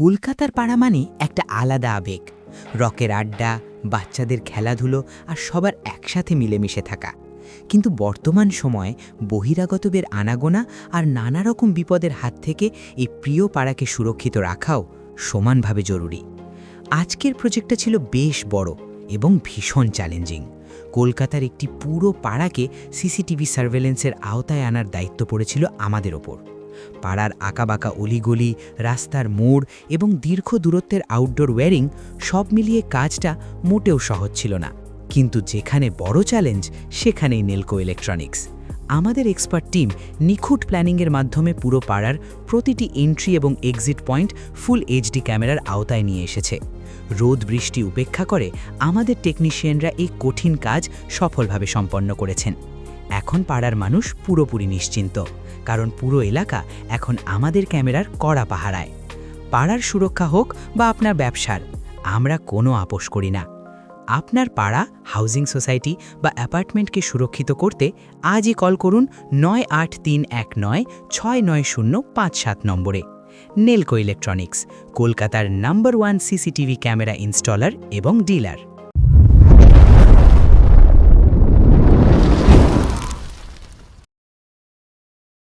কলকাতার পাড়া মানে একটা আলাদা আবেগ। রকের আড্ডা, বাচ্চাদের খেলাধুলো আর সবার একসাথে মিলেমিশে থাকা। কিন্তু বর্তমান সময়ে বহিরাগতদের আনাগোনা আর নানা রকম বিপদের হাত থেকে এই প্রিয় পাড়াকে সুরক্ষিত রাখাও সমানভাবে জরুরি। আজকের প্রজেক্টটা ছিল বেশ বড় এবং ভীষণ চ্যালেঞ্জিং। কলকাতার একটি পুরো পাড়াকে সিসিটিভি সার্ভেলেন্সের আওতায় আনার দায়িত্ব পড়েছিল আমাদের ওপর। পাড়ার আঁকাবাঁকা অলিগলি, রাস্তার মোড় এবং দীর্ঘ দূরত্বের আউটডোর ওয়্যারিং সব মিলিয়ে কাজটা মোটেও সহজ ছিল না। কিন্তু যেখানে বড় চ্যালেঞ্জ, সেখানেই নেলকো ইলেকট্রনিক্স। আমাদের এক্সপার্ট টিম নিখুঁত প্ল্যানিংয়ের মাধ্যমে পুরো পাড়ার প্রতিটি এন্ট্রি এবং এক্সিট পয়েন্ট ফুল এইচডি ক্যামেরার আওতায় নিয়ে এসেছে। রোদ বৃষ্টি উপেক্ষা করে আমাদের টেকনিশিয়ানরা এই কঠিন কাজ সফলভাবে সম্পন্ন করেছেন। এখন পাড়ার মানুষ পুরোপুরি নিশ্চিন্ত, কারণ পুরো এলাকা এখন আমাদের ক্যামেরার কড়া পাহারায়। পাড়ার সুরক্ষা হোক বা আপনার ব্যবসার, আমরা কোনো আপোষ করি না। আপনার পাড়া, হাউজিং সোসাইটি বা অ্যাপার্টমেন্টকে সুরক্ষিত করতে আজই কল করুন 9831969057 নম্বরে। নেলকো ইলেকট্রনিক্স, কলকাতার নাম্বার 1 সিসিটিভি ক্যামেরা ইনস্টলার এবং ডিলার।